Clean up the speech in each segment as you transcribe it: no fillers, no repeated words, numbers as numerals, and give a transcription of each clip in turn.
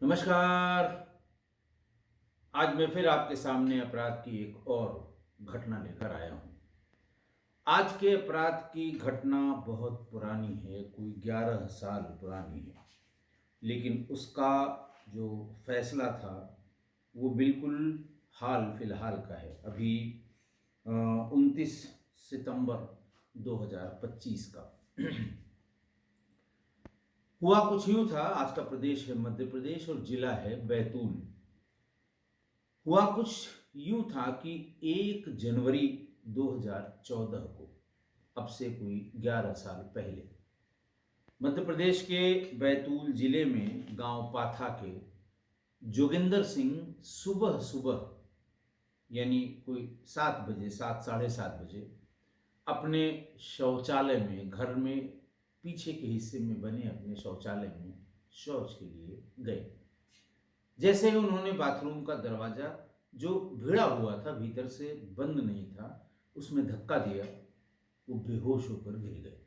नमस्कार। आज मैं फिर आपके सामने अपराध की एक और घटना लेकर आया हूँ। आज के अपराध की घटना बहुत पुरानी है, कोई 11 साल पुरानी है, लेकिन उसका जो फैसला था वो बिल्कुल हाल फिलहाल का है। अभी 29 सितंबर 2025 का। हुआ कुछ यूँ था, आज का प्रदेश है मध्य प्रदेश और जिला है बैतूल। हुआ कुछ यूं था कि 1 जनवरी 2014 को, अब से कोई 11 साल पहले, मध्य प्रदेश के बैतूल जिले में गांव पाथा के जोगिंदर सिंह सुबह सुबह, यानी कोई 7 बजे, 7 साढ़े 7 बजे, अपने शौचालय में, घर में पीछे के हिस्से में बने अपने शौचालय में शौच के लिए गए। जैसे ही उन्होंने बाथरूम का दरवाजा, जो भिड़ा हुआ था, भीतर से बंद नहीं था, उसमें धक्का दिया, वो बेहोश होकर गिर गए।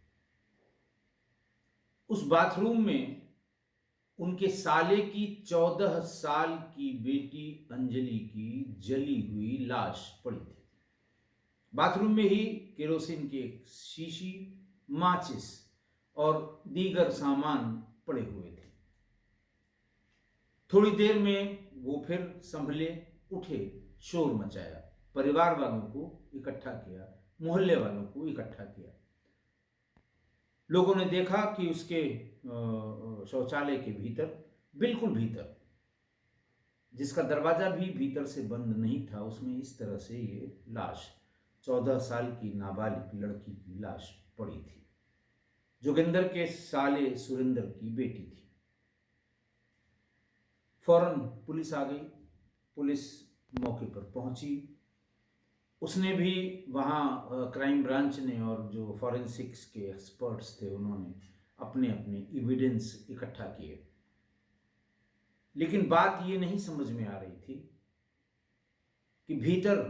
उस बाथरूम में उनके साले की 14 साल की बेटी अंजलि की जली हुई लाश पड़ी थी। बाथरूम में ही केरोसिन की एक शीशी, माचिस और दीगर सामान पड़े हुए थे। थोड़ी देर में वो फिर संभले, उठे, शोर मचाया, परिवार वालों को इकट्ठा किया, मोहल्ले वालों को इकट्ठा किया। लोगों ने देखा कि उसके शौचालय के भीतर, बिल्कुल भीतर, जिसका दरवाजा भी भीतर से बंद नहीं था, उसमें इस तरह से ये लाश, 14 साल की नाबालिग लड़की की लाश पड़ी थी। जोगिंदर के साले सुरेंद्र की बेटी थी। फौरन पुलिस आ गई। पुलिस मौके पर पहुंची। उसने भी वहाँ क्राइम ब्रांच ने और जो फॉरेंसिक्स के एक्सपर्ट्स थे उन्होंने अपने अपने एविडेंस इकट्ठा किए। लेकिन बात ये नहीं समझ में आ रही थी कि भीतर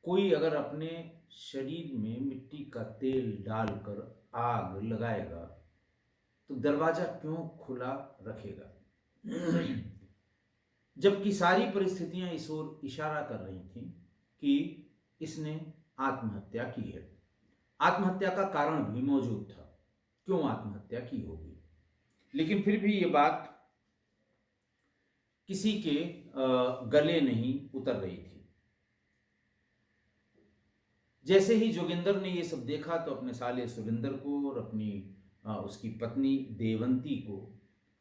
कोई अगर अपने शरीर में मिट्टी का तेल डालकर आग लगाएगा तो दरवाजा क्यों खुला रखेगा। जबकि सारी परिस्थितियां इस ओर इशारा कर रही थीं कि इसने आत्महत्या की है। आत्महत्या का कारण भी मौजूद था, क्यों आत्महत्या की होगी। लेकिन फिर भी ये बात किसी के गले नहीं उतर रही थी। जैसे ही जोगिंदर ने ये सब देखा तो अपने साले सुरेंद्र को और अपनी उसकी पत्नी देवंती को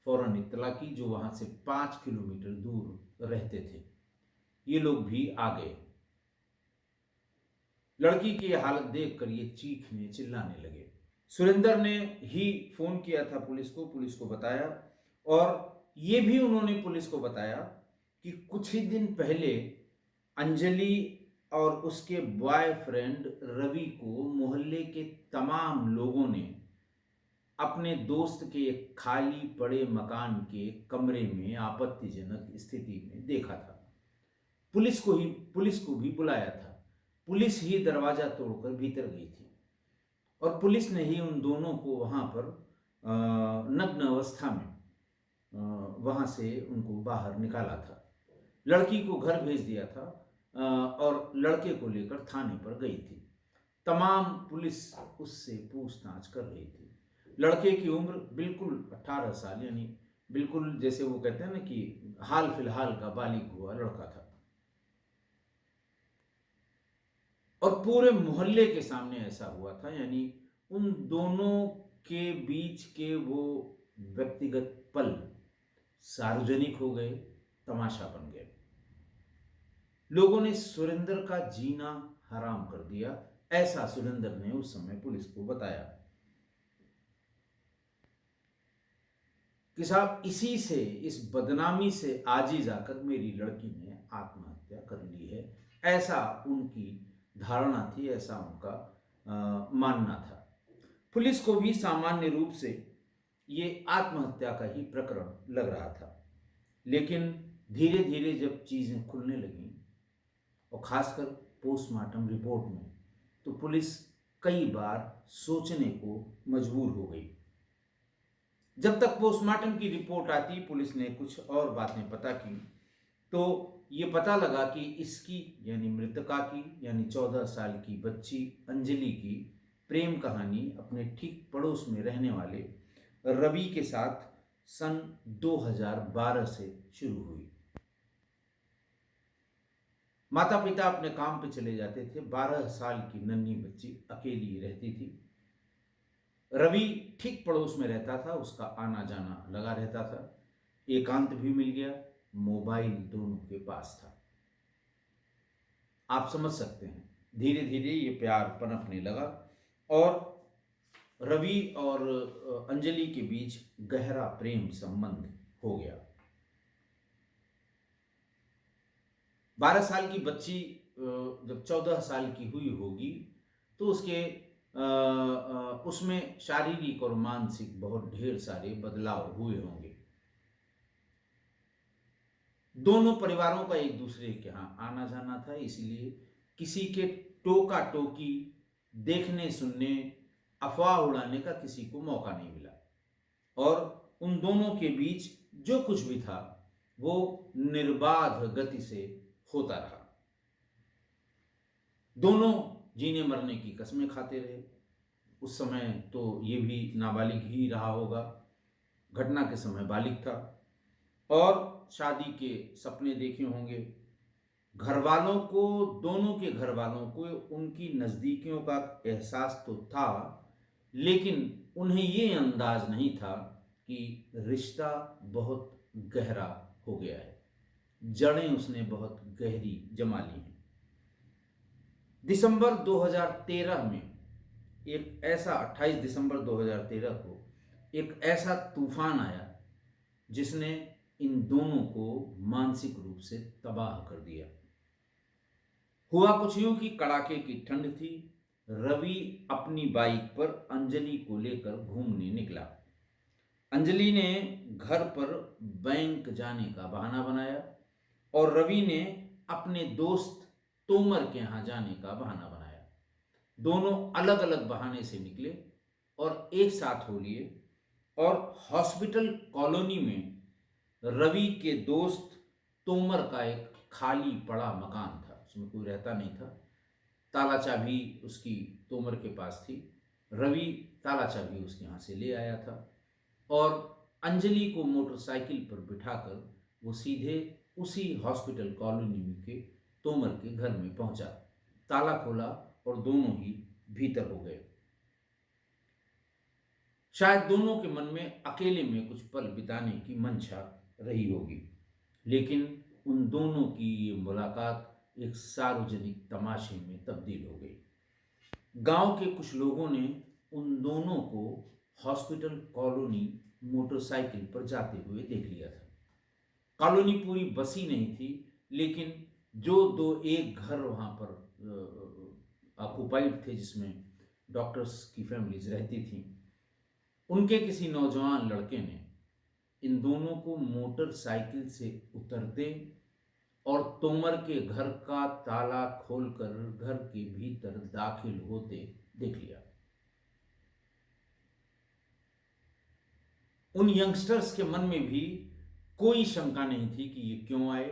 फौरन इत्तला की, जो वहां से 5 किलोमीटर दूर रहते थे। ये लोग भी आ गए। लड़की की हालत देखकर ये चीखने चिल्लाने लगे। सुरेंद्र ने ही फोन किया था पुलिस को बताया, और ये भी उन्होंने पुलिस को बताया कि कुछ ही दिन पहले अंजलि और उसके बॉयफ्रेंड रवि को मोहल्ले के तमाम लोगों ने अपने दोस्त के एक खाली पड़े मकान के कमरे में आपत्तिजनक स्थिति में देखा था। पुलिस को भी बुलाया था। पुलिस ही दरवाजा तोड़कर भीतर गई थी और पुलिस ने ही उन दोनों को वहां पर नग्न अवस्था में वहां से उनको बाहर निकाला था। लड़की को घर भेज दिया था और लड़के को लेकर थाने पर गई थी। तमाम पुलिस उससे पूछताछ कर रही थी। लड़के की उम्र बिल्कुल 18 साल, यानी बिल्कुल जैसे वो कहते हैं ना कि हाल फिलहाल का बालिग हुआ लड़का था। और पूरे मोहल्ले के सामने ऐसा हुआ था, यानी उन दोनों के बीच के वो व्यक्तिगत पल सार्वजनिक हो गए, तमाशा बन गए। लोगों ने सुरेंद्र का जीना हराम कर दिया, ऐसा सुरेंद्र ने उस समय पुलिस को बताया कि साहब, इसी से, इस बदनामी से आजीज आकर मेरी लड़की ने आत्महत्या कर ली है। ऐसा उनकी धारणा थी, ऐसा उनका मानना था। पुलिस को भी सामान्य रूप से ये आत्महत्या का ही प्रकरण लग रहा था। लेकिन धीरे धीरे जब चीजें खुलने लगीं, और खासकर पोस्टमार्टम रिपोर्ट में, तो पुलिस कई बार सोचने को मजबूर हो गई। जब तक पोस्टमार्टम की रिपोर्ट आती, पुलिस ने कुछ और बातें पता की, तो ये पता लगा कि इसकी यानी मृतका की यानी 14 साल की बच्ची अंजलि की प्रेम कहानी अपने ठीक पड़ोस में रहने वाले रवि के साथ सन 2012 से शुरू हुई। माता पिता अपने काम पे चले जाते थे, 12 साल की नन्ही बच्ची अकेली रहती थी। रवि ठीक पड़ोस में रहता था, उसका आना जाना लगा रहता था, एकांत भी मिल गया, मोबाइल दोनों के पास था। आप समझ सकते हैं, धीरे धीरे ये प्यार पनपने लगा और रवि और अंजलि के बीच गहरा प्रेम संबंध हो गया। 12 साल की बच्ची जब 14 साल की हुई होगी तो उसमें शारीरिक और मानसिक बहुत ढेर सारे बदलाव हुए होंगे। दोनों परिवारों का एक दूसरे के यहाँ आना जाना था, इसलिए किसी के टोका टोकी, देखने सुनने, अफवाह उड़ाने का किसी को मौका नहीं मिला और उन दोनों के बीच जो कुछ भी था वो निर्बाध गति से होता रहा। दोनों जीने मरने की कस्में खाते रहे। उस समय तो ये भी नाबालिग ही रहा होगा, घटना के समय बालिग था और शादी के सपने देखे होंगे। घर वालों को, दोनों के घर वालों को उनकी नज़दीकियों का एहसास तो था, लेकिन उन्हें ये अंदाज नहीं था कि रिश्ता बहुत गहरा हो गया है, जड़ें उसने बहुत गहरी जमा ली हैं। दिसंबर 2013 में एक ऐसा 28 दिसंबर 2013 को एक ऐसा तूफान आया जिसने इन दोनों को मानसिक रूप से तबाह कर दिया। हुआ कुछ यूं कि कड़ाके की ठंड थी। रवि अपनी बाइक पर अंजलि को लेकर घूमने निकला। अंजलि ने घर पर बैंक जाने का बहाना बनाया और रवि ने अपने दोस्त तोमर के यहाँ जाने का बहाना बनाया। दोनों अलग अलग बहाने से निकले और एक साथ हो लिए और हॉस्पिटल कॉलोनी में रवि के दोस्त तोमर का एक खाली पड़ा मकान था, उसमें कोई रहता नहीं था। ताला चाबी उसकी तोमर के पास थी। रवि ताला चाबी उसके यहाँ से ले आया था और अंजलि को मोटरसाइकिल पर बिठाकर वो सीधे उसी हॉस्पिटल कॉलोनी के तोमर के घर में पहुंचा। ताला खोला और दोनों ही भीतर हो गए। शायद दोनों के मन में अकेले में कुछ पल बिताने की मंशा रही होगी, लेकिन उन दोनों की ये मुलाकात एक सार्वजनिक तमाशे में तब्दील हो गई। गांव के कुछ लोगों ने उन दोनों को हॉस्पिटल कॉलोनी मोटरसाइकिल पर जाते हुए देख लिया था। कॉलोनी पूरी बसी नहीं थी, लेकिन जो दो एक घर वहां पर ऑक्युपाइड थे जिसमें डॉक्टर्स की फैमिलीज रहती थी, उनके किसी नौजवान लड़के ने इन दोनों को मोटरसाइकिल से उतरते और तोमर के घर का ताला खोलकर घर के भीतर दाखिल होते देख लिया। उन यंगस्टर्स के मन में भी कोई शंका नहीं थी कि ये क्यों आए,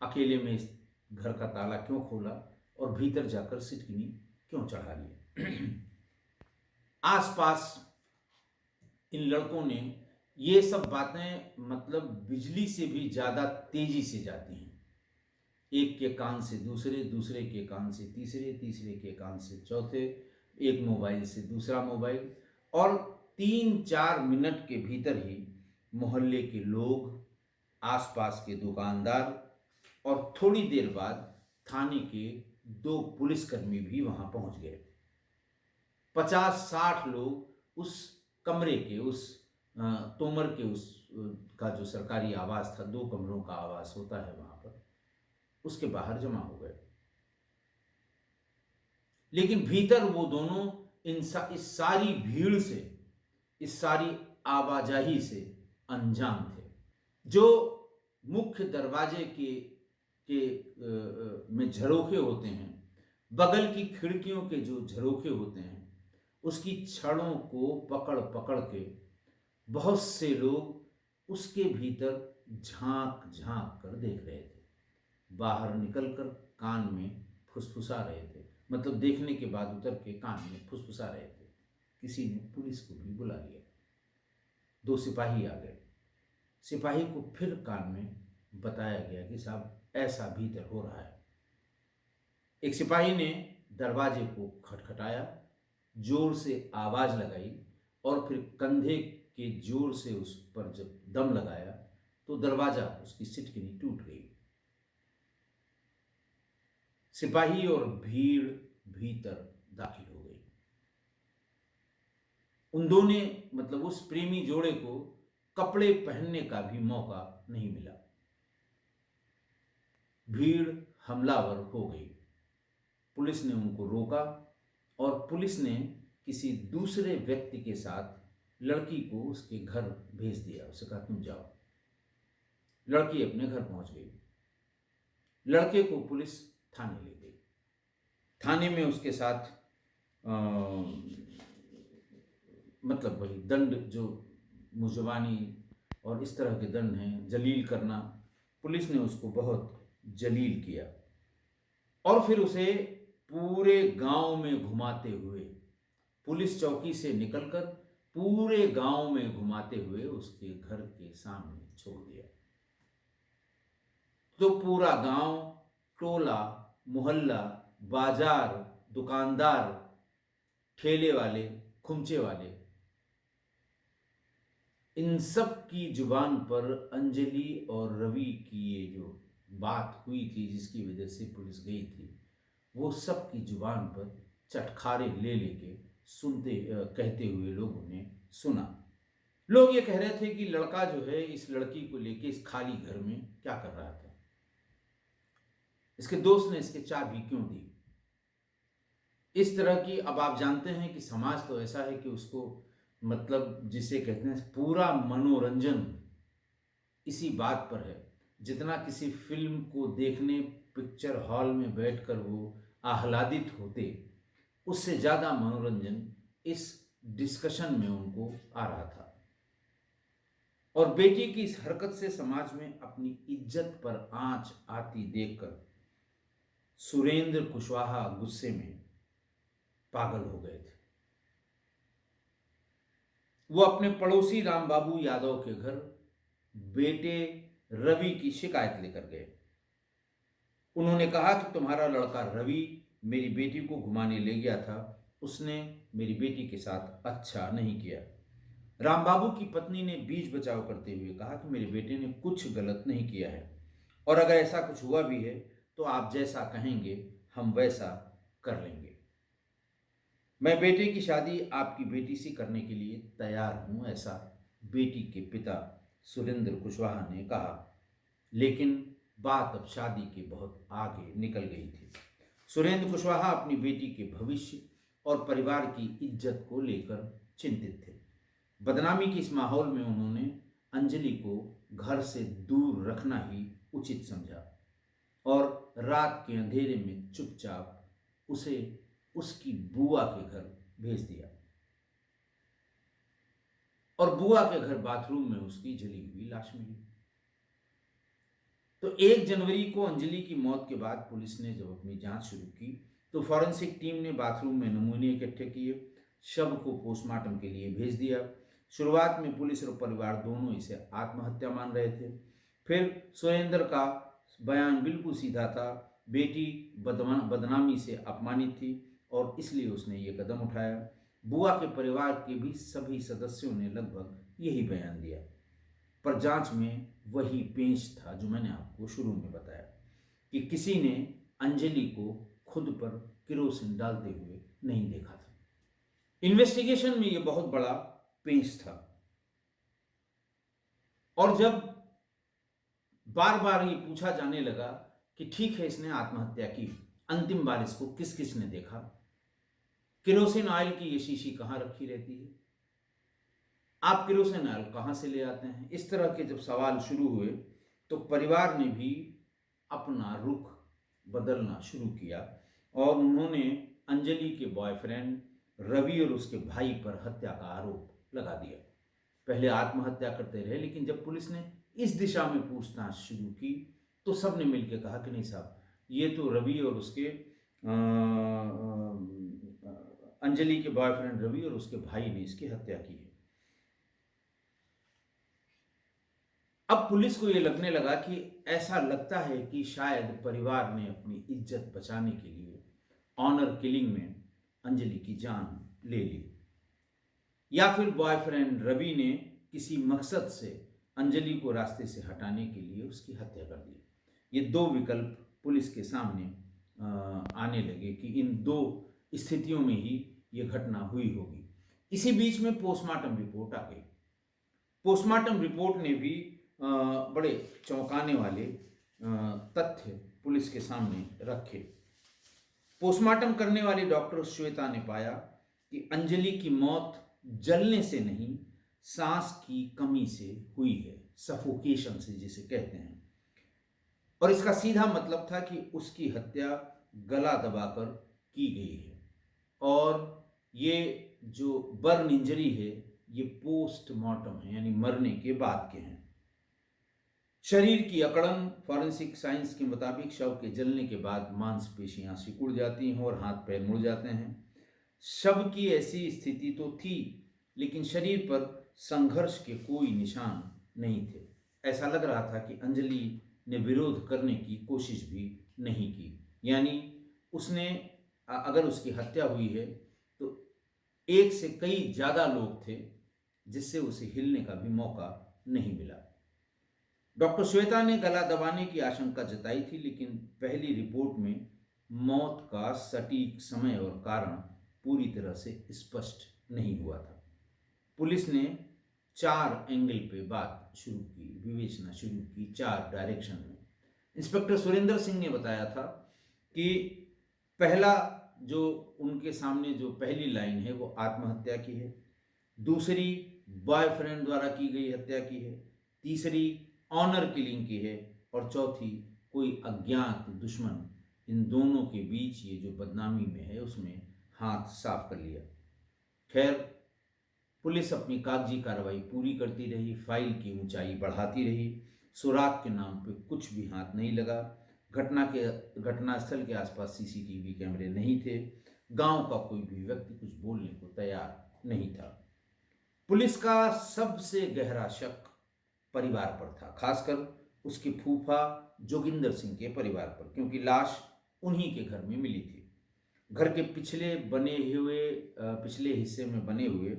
अकेले में इस घर का ताला क्यों खोला और भीतर जाकर सिटकिनी क्यों चढ़ा ली। आसपास इन लड़कों ने ये सब बातें मतलब बिजली से भी ज़्यादा तेजी से जाती हैं। एक के कान से दूसरे, दूसरे के कान से तीसरे, तीसरे के कान से चौथे, एक मोबाइल से दूसरा मोबाइल, और 3-4 मिनट के भीतर ही मोहल्ले के लोग, आसपास के दुकानदार और थोड़ी देर बाद थाने के 2 पुलिसकर्मी भी वहां पहुंच गए। 50-60 लोग उस कमरे के, उस तोमर के उस का जो सरकारी आवास था, 2 कमरों का आवास होता है वहां पर, उसके बाहर जमा हो गए। लेकिन भीतर वो दोनों इस सारी भीड़ से, इस सारी आवाजाही से अनजान थे। जो मुख्य दरवाजे में झरोखे होते हैं, बगल की खिड़कियों के जो झरोखे होते हैं, उसकी छड़ों को पकड़ पकड़ के बहुत से लोग उसके भीतर झांक झांक कर देख रहे थे, बाहर निकलकर कान में फुसफुसा रहे थे, मतलब देखने के बाद उतर के कान में फुसफुसा रहे थे। किसी ने पुलिस को भी बुला लिया। 2 सिपाही आ गए। सिपाही को फिर कान में बताया गया कि साहब ऐसा भीतर हो रहा है। एक सिपाही ने दरवाजे को खटखटाया, जोर से आवाज लगाई और फिर कंधे के जोर से उस पर जब दम लगाया तो दरवाजा, उसकी सिटकिनी टूट गई। सिपाही और भीड़ भीतर दाखिल हो गई। उन दोनों ने, मतलब उस प्रेमी जोड़े को कपड़े पहनने का भी मौका नहीं मिला। भीड़ हमलावर हो गई। पुलिस ने उनको रोका और पुलिस ने किसी दूसरे व्यक्ति के साथ लड़की को उसके घर भेज दिया। उसे कहा तुम जाओ। लड़की अपने घर पहुंच गई। लड़के को पुलिस थाने ले गई। थाने में उसके साथ मतलब वही दंड जो मुजबानी और इस तरह के दंड हैं, जलील करना, पुलिस ने उसको बहुत जलील किया और फिर उसे पूरे गांव में घुमाते हुए, पुलिस चौकी से निकलकर पूरे गांव में घुमाते हुए उसके घर के सामने छोड़ दिया। तो पूरा गांव, टोला, मोहल्ला, बाजार, दुकानदार, ठेले वाले, खुमचे वाले, इन सब की जुबान पर अंजलि और रवि की ये जो बात हुई थी जिसकी वजह से पुलिस गई थी, वो सब की जुबान पर चटखारे ले लेके सुनते कहते हुए लोगों ने सुना। लोग ये कह रहे थे कि लड़का जो है इस लड़की को लेके इस खाली घर में क्या कर रहा था, इसके दोस्त ने इसके चाबी क्यों दी। इस तरह की, अब आप जानते हैं कि समाज तो ऐसा है कि उसको, मतलब जिसे कहते हैं पूरा मनोरंजन इसी बात पर है। जितना किसी फिल्म को देखने पिक्चर हॉल में बैठकर वो आह्लादित होते, उससे ज़्यादा मनोरंजन इस डिस्कशन में उनको आ रहा था। और बेटी की इस हरकत से समाज में अपनी इज्जत पर आंच आती देखकर सुरेंद्र कुशवाहा गुस्से में पागल हो गए थे। वो अपने पड़ोसी रामबाबू यादव के घर बेटे रवि की शिकायत लेकर गए। उन्होंने कहा कि तुम्हारा लड़का रवि मेरी बेटी को घुमाने ले गया था, उसने मेरी बेटी के साथ अच्छा नहीं किया। रामबाबू की पत्नी ने बीच बचाव करते हुए कहा कि मेरे बेटे ने कुछ गलत नहीं किया है और अगर ऐसा कुछ हुआ भी है तो आप जैसा कहेंगे हम वैसा कर लेंगे। मैं बेटे की शादी आपकी बेटी से करने के लिए तैयार हूं, ऐसा बेटी के पिता सुरेंद्र कुशवाहा ने कहा। लेकिन बात अब शादी के बहुत आगे निकल गई थी। सुरेंद्र कुशवाहा अपनी बेटी के भविष्य और परिवार की इज्जत को लेकर चिंतित थे। बदनामी की इस माहौल में उन्होंने अंजलि को घर से दूर रखना ही उचित समझा और रात के अंधेरे में चुपचाप उसे उसकी बुआ के घर भेज दिया। और बुआ के घर बाथरूम में उसकी जली हुई लाश मिली। तो 1 जनवरी को अंजलि की मौत के बाद पुलिस ने जब अपनी जांच शुरू की तो फॉरेंसिक टीम ने बाथरूम में नमूने इकट्ठे किए, शव को पोस्टमार्टम के लिए भेज दिया। शुरुआत में पुलिस और परिवार दोनों इसे आत्महत्या मान रहे थे। फिर सुरेंद्र का बयान बिल्कुल सीधा था, बेटी बदनामी से अपमानित थी और इसलिए उसने ये कदम उठाया। बुआ के परिवार के भी सभी सदस्यों ने लगभग यही बयान दिया, पर जांच में वही पेंच था जो मैंने आपको शुरू में बताया कि किसी ने अंजलि को खुद पर किरोसिन डालते हुए नहीं देखा था। इन्वेस्टिगेशन में यह बहुत बड़ा पेंच था और जब बार बार ये पूछा जाने लगा कि ठीक है इसने आत्महत्या की, अंतिम बार इसको किस किस ने देखा, किरोसिन ऑयल की ये शीशी कहां रखी रहती है, आप किरोसिन ऑयल कहां से ले आते हैं, इस तरह के जब सवाल शुरू हुए तो परिवार ने भी अपना रुख बदलना शुरू किया और उन्होंने अंजलि के बॉयफ्रेंड रवि और उसके भाई पर हत्या का आरोप लगा दिया। पहले आत्महत्या करते रहे, लेकिन जब पुलिस ने इस दिशा में पूछताछ शुरू की तो सबने मिलकर कहा कि नहीं साहब, ये तो रवि और उसके अंजलि के बॉयफ्रेंड रवि और उसके भाई ने इसकी हत्या की है। अब पुलिस को यह लगने लगा कि ऐसा लगता है कि शायद परिवार ने अपनी इज्जत बचाने के लिए ऑनर किलिंग में अंजलि की जान ले ली, या फिर बॉयफ्रेंड रवि ने किसी मकसद से अंजलि को रास्ते से हटाने के लिए उसकी हत्या कर दी। ये दो विकल्प पुलिस के सामने आने लगे कि इन दो स्थितियों में ही ये घटना हुई होगी। इसी बीच में पोस्टमार्टम रिपोर्ट आ गई। पोस्टमार्टम रिपोर्ट ने भी बड़े चौंकाने वाले तथ्य पुलिस के सामने रखे। पोस्टमार्टम करने वाली डॉक्टर श्वेता ने पाया कि अंजलि की मौत जलने से नहीं, सांस की कमी से हुई है, सफोकेशन से जिसे कहते हैं। और इसका सीधा मतलब था कि उसकी हत्या गला दबाकर की गई है, और ये जो बर्न इंजरी है ये पोस्टमार्टम है, यानी मरने के बाद के हैं। शरीर की अकड़न, फॉरेंसिक साइंस के मुताबिक शव के जलने के बाद मांसपेशियां सिकुड़ जाती हैं और हाथ पैर मुड़ जाते हैं। शव की ऐसी स्थिति तो थी, लेकिन शरीर पर संघर्ष के कोई निशान नहीं थे। ऐसा लग रहा था कि अंजलि ने विरोध करने की कोशिश भी नहीं की, यानी उसने अगर उसकी हत्या हुई है तो एक से कई ज़्यादा लोग थे जिससे उसे हिलने का भी मौका नहीं मिला। डॉक्टर श्वेता ने गला दबाने की आशंका जताई थी, लेकिन पहली रिपोर्ट में मौत का सटीक समय और कारण पूरी तरह से स्पष्ट नहीं हुआ था। पुलिस ने 4 एंगल पे बात शुरू की, विवेचना शुरू की, 4 डायरेक्शन में। इंस्पेक्टर सुरेंद्र सिंह ने बताया था कि पहला जो उनके सामने जो पहली लाइन है वो आत्महत्या की है, दूसरी बॉयफ्रेंड द्वारा की गई हत्या की है, तीसरी ऑनर किलिंग की है, और चौथी कोई अज्ञात दुश्मन इन दोनों के बीच ये जो बदनामी में है उसमें हाथ साफ कर लिया। खैर, पुलिस अपनी कागजी कार्रवाई पूरी करती रही, फाइल की ऊंचाई बढ़ाती रही। सुराग के नाम पे कुछ भी हाथ नहीं लगा। घटनास्थल के आसपास सीसीटीवी कैमरे नहीं थे। गांव का कोई भी व्यक्ति कुछ बोलने को तैयार नहीं था। पुलिस का सबसे गहरा शक परिवार पर था, खासकर उसके फूफा जोगिंदर सिंह के परिवार पर, क्योंकि लाश उन्हीं के घर में मिली थी। घर के पिछले हिस्से में बने हुए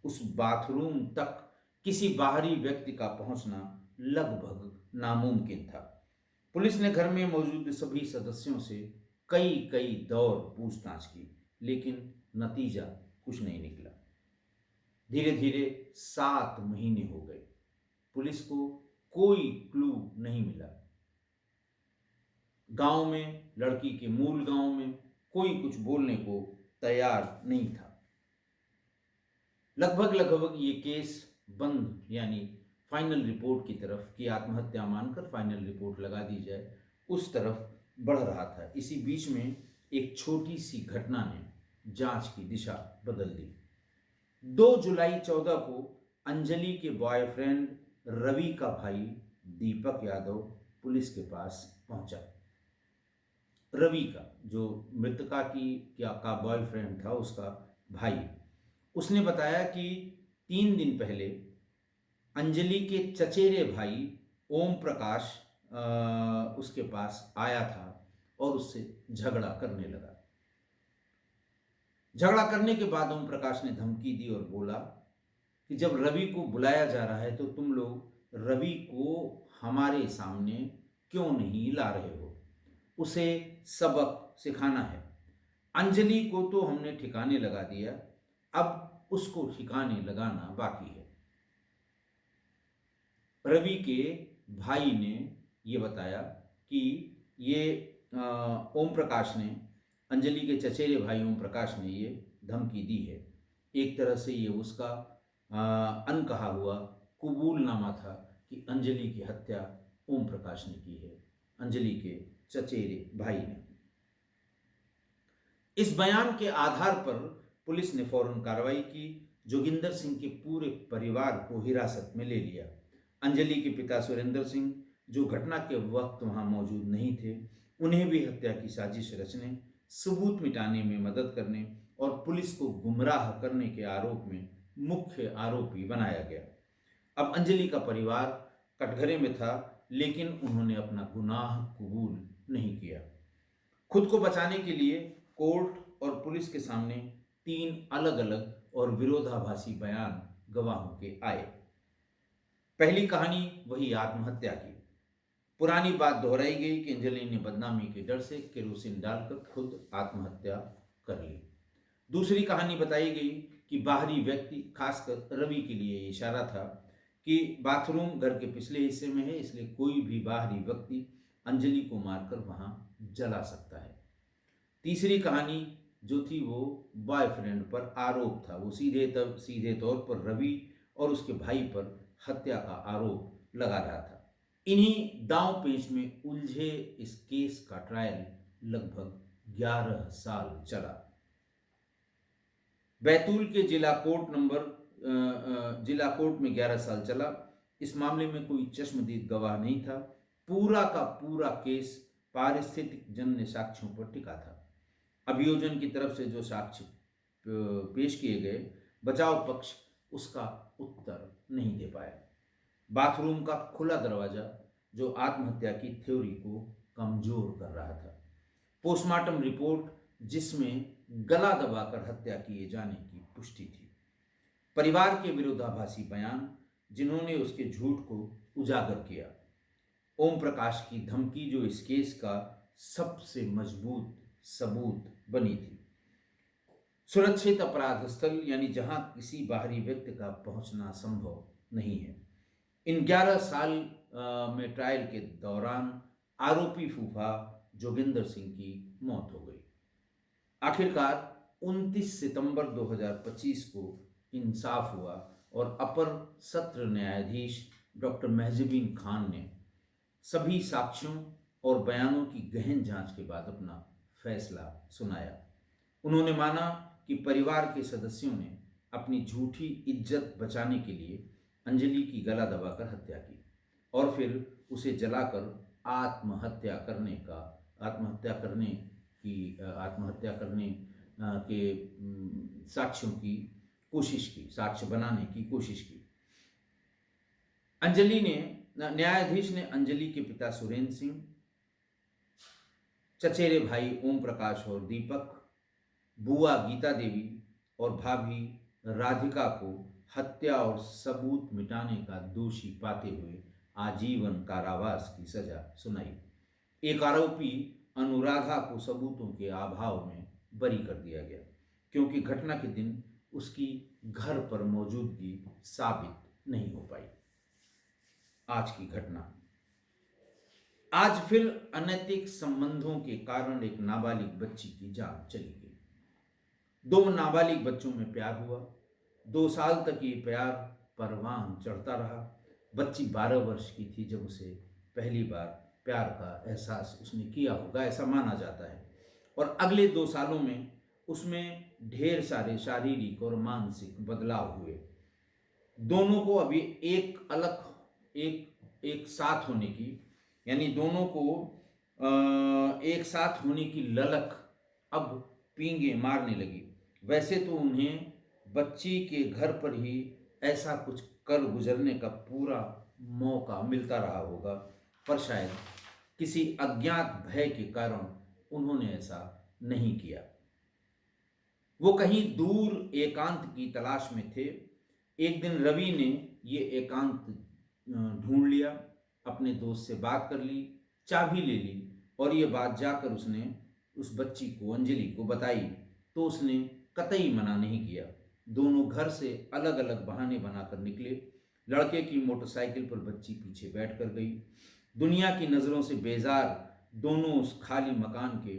उस बाथरूम तक किसी बाहरी व्यक्ति का पहुंचना लगभग नामुमकिन था। पुलिस ने घर में मौजूद सभी सदस्यों से कई कई दौर पूछताछ की, लेकिन नतीजा कुछ नहीं निकला। धीरे धीरे 7 महीने हो गए, पुलिस को कोई क्लू नहीं मिला। गांव में, लड़की के मूल गांव में कोई कुछ बोलने को तैयार नहीं था। लगभग ये केस बंद, यानी फाइनल रिपोर्ट की तरफ, कि आत्महत्या मानकर फाइनल रिपोर्ट लगा दी जाए, उस तरफ बढ़ रहा था। इसी बीच में एक छोटी सी घटना ने जांच की दिशा बदल दी। 2 जुलाई 14 को अंजलि के बॉयफ्रेंड रवि का भाई दीपक यादव पुलिस के पास पहुंचा। रवि का, जो मृतका का बॉयफ्रेंड था, उसका भाई, उसने बताया कि 3 दिन पहले अंजलि के चचेरे भाई ओम प्रकाश उसके पास आया था और उससे झगड़ा करने लगा। झगड़ा करने के बाद ओम प्रकाश ने धमकी दी और बोला कि जब रवि को बुलाया जा रहा है तो तुम लोग रवि को हमारे सामने क्यों नहीं ला रहे हो, उसे सबक सिखाना है। अंजलि को तो हमने ठिकाने लगा दिया, अब उसको ठिकाने लगाना बाकी है। रवि के भाई ने ये बताया कि ये ओम प्रकाश ने, अंजलि के चचेरे भाई ओम प्रकाश ने ये धमकी दी है। एक तरह से ये उसका अनकहा हुआ कबूलनामा था कि अंजलि की हत्या ओम प्रकाश ने की है, अंजलि के चचेरे भाई ने। इस बयान के आधार पर पुलिस ने फौरन कार्रवाई की। जोगिंदर सिंह के पूरे परिवार को हिरासत में ले लिया। अंजलि के पिता सुरेंद्र सिंह, जो घटना के वक्त वहां मौजूद नहीं थे, उन्हें भी हत्या की साजिश रचने, सबूत मिटाने में मदद करने और पुलिस को गुमराह करने के आरोप में मुख्य आरोपी बनाया गया। अब अंजलि का परिवार कटघरे में था, लेकिन उन्होंने अपना गुनाह कबूल नहीं किया। खुद को बचाने के लिए कोर्ट और पुलिस के सामने 3 अलग अलग और विरोधाभासी बयान गवाहों के आए। पहली कहानी वही आत्महत्या की। पुरानी बात दोहराई गई कि अंजलि ने बदनामी के डर से केरोसिन डालकर खुद आत्महत्या कर ली। दूसरी कहानी बताई गई कि बाहरी व्यक्ति, खासकर रवि के लिए इशारा था कि बाथरूम घर के पिछले हिस्से में है, इसलिए कोई भी बाहरी व्यक्ति अंजलि को मारकर वहां जला सकता है। तीसरी कहानी जो थी वो बॉयफ्रेंड पर आरोप था। वो सीधे तौर पर रवि और उसके भाई पर हत्या का आरोप लगा रहा था। इन्हीं दांव पेच में उलझे इस केस का ट्रायल लगभग 11 साल चला। बैतूल के जिला कोर्ट में 11 साल चला। इस मामले में कोई चश्मदीद गवाह नहीं था। पूरा का पूरा केस पारिस्थितिक जन्य साक्ष्यों पर टिका था। अभियोजन की तरफ से जो साक्ष्य पेश किए गए, बचाव पक्ष उसका उत्तर नहीं दे पाया। बाथरूम का खुला दरवाजा जो आत्महत्या की थ्योरी को कमजोर कर रहा था। पोस्टमार्टम रिपोर्ट जिसमें गला दबाकर हत्या किए जाने की पुष्टि थी। परिवार के विरोधाभासी बयान जिन्होंने उसके झूठ को उजागर किया। ओम प्रकाश की धमकी जो इस केस का सबसे मजबूत सबूत बनी थी। सुरक्षित अपराध स्थल, यानी जहां किसी बाहरी व्यक्ति का पहुंचना संभव नहीं है। इन 11 साल में ट्रायल के दौरान आरोपी फूफा जोगिंदर सिंह की मौत हो गई। आखिरकार 29 सितंबर 2025 को इंसाफ हुआ और अपर सत्र न्यायाधीश डॉक्टर महजबीन खान ने सभी साक्ष्यों और बयानों की गहन जांच के बाद अपना फैसला सुनाया। उन्होंने माना कि परिवार के सदस्यों ने अपनी झूठी इज्जत बचाने के लिए अंजलि की गला दबाकर हत्या की और फिर उसे जलाकर आत्महत्या करने के साक्ष्यों की कोशिश की, साक्ष्य बनाने की कोशिश की। न्यायाधीश ने अंजलि के पिता सुरेंद्र सिंह, चचेरे भाई ओम प्रकाश और दीपक, बुआ गीता देवी और भाभी राधिका को हत्या और सबूत मिटाने का दोषी पाते हुए आजीवन कारावास की सजा सुनाई। एक आरोपी अनुराधा को सबूतों के अभाव में बरी कर दिया गया, क्योंकि घटना के दिन उसकी घर पर मौजूदगी साबित नहीं हो पाई। आज की घटना, आज फिर अनैतिक संबंधों के कारण एक नाबालिग बच्ची की जान चली गई। 2 नाबालिग बच्चों में प्यार हुआ। 2 साल तक ये प्यार परवान चढ़ता रहा। बच्ची 12 वर्ष की थी जब उसे पहली बार प्यार का एहसास उसने किया होगा, ऐसा माना जाता है। और अगले 2 सालों में उसमें ढेर सारे शारीरिक और मानसिक बदलाव हुए। दोनों को अभी एक साथ होने की, यानी दोनों को एक साथ होने की ललक अब पींगे मारने लगी। वैसे तो उन्हें बच्ची के घर पर ही ऐसा कुछ कर गुजरने का पूरा मौका मिलता रहा होगा, पर शायद किसी अज्ञात भय के कारण उन्होंने ऐसा नहीं किया। वो कहीं दूर एकांत की तलाश में थे। एक दिन रवि ने ये एकांत ढूंढ लिया, अपने दोस्त से बात कर ली, चाबी ले ली और ये बात जाकर उसने उस बच्ची को, अंजलि को बताई तो उसने कतई मना नहीं किया। दोनों घर से अलग अलग बहाने बनाकर निकले। लड़के की मोटरसाइकिल पर बच्ची पीछे बैठ कर गई। दुनिया की नज़रों से बेजार दोनों उस खाली मकान के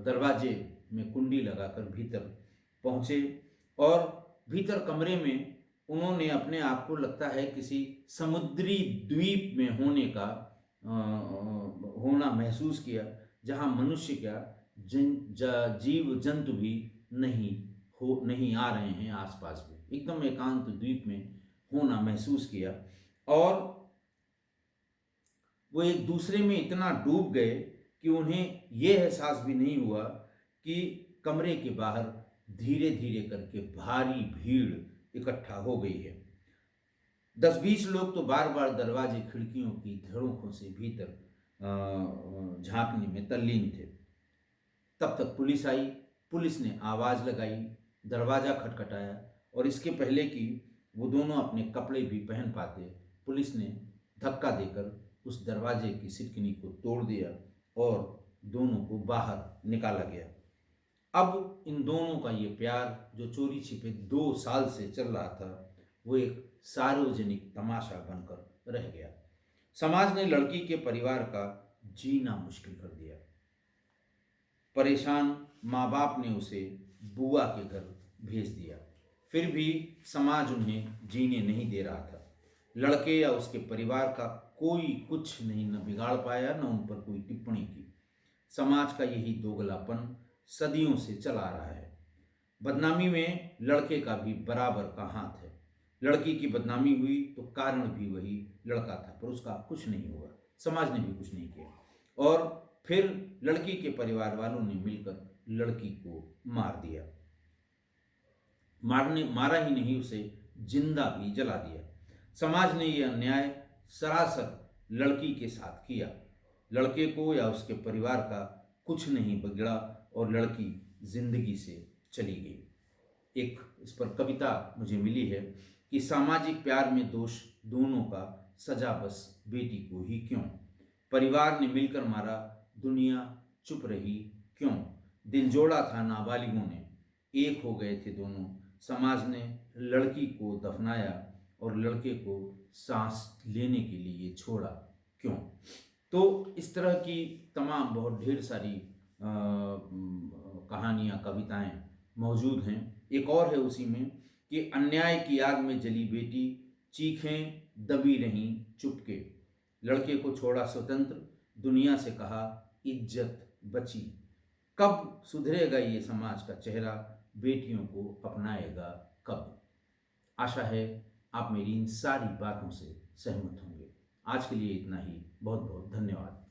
दरवाजे में कुंडी लगाकर भीतर पहुंचे और भीतर कमरे में उन्होंने अपने आप को लगता है किसी समुद्री द्वीप में होना महसूस किया, जहां मनुष्य क्या जीव जंतु भी नहीं हो नहीं आ रहे हैं आसपास में, एकदम एकांत द्वीप में होना महसूस किया। और वो एक दूसरे में इतना डूब गए कि उन्हें ये एहसास भी नहीं हुआ कि कमरे के बाहर धीरे धीरे करके भारी भीड़ इकट्ठा हो गई है। 10-20 लोग तो बार बार दरवाजे खिड़कियों की धड़ों से भीतर झांकने में तल्लीन थे। तब तक पुलिस आई। पुलिस ने आवाज़ लगाई, दरवाज़ा खटखटाया, और इसके पहले कि वो दोनों अपने कपड़े भी पहन पाते, पुलिस ने धक्का देकर उस दरवाजे की सिटकिनी को तोड़ दिया और दोनों को बाहर निकाला गया। अब इन दोनों का ये प्यार जो चोरी छिपे 2 साल से चल रहा था, वो एक सार्वजनिक तमाशा बनकर रह गया। समाज ने लड़की के परिवार का जीना मुश्किल कर दिया। परेशान माँ बाप ने उसे बुआ के घर भेज दिया। फिर भी समाज उन्हें जीने नहीं दे रहा था। लड़के या उसके परिवार का कोई कुछ नहीं न बिगाड़ पाया, न उन पर कोई टिप्पणी की। समाज का यही दोगलापन सदियों से चला रहा है। बदनामी में लड़के का भी बराबर का हाथ है। लड़की की बदनामी हुई तो कारण भी वही लड़का था, पर उसका कुछ नहीं हुआ, समाज ने भी कुछ नहीं किया। और फिर लड़की के परिवार वालों ने मिलकर लड़की को मार दिया। मारा ही नहीं, उसे जिंदा भी जला दिया। समाज ने यह अन्याय सरासर लड़की के साथ किया। लड़के को या उसके परिवार का कुछ नहीं बिगड़ा और लड़की जिंदगी से चली गई। एक इस पर कविता मुझे मिली है कि सामाजिक प्यार में दोष दोनों का, सजा बस बेटी को ही क्यों। परिवार ने मिलकर मारा, दुनिया चुप रही क्यों। दिल जोड़ा था नाबालिगों ने, एक हो गए थे दोनों। समाज ने लड़की को दफनाया और लड़के को सांस लेने के लिए छोड़ा क्यों। तो इस तरह की तमाम बहुत ढेर सारी कहानियाँ, कविताएं मौजूद हैं। एक और है उसी में कि अन्याय की आग में जली बेटी, चीखें दबी रहीं चुपके। लड़के को छोड़ा स्वतंत्र, दुनिया से कहा इज्जत बची। कब सुधरेगा ये समाज का चेहरा, बेटियों को अपनाएगा कब। आशा है आप मेरी इन सारी बातों से सहमत होंगे। आज के लिए इतना ही। बहुत बहुत धन्यवाद।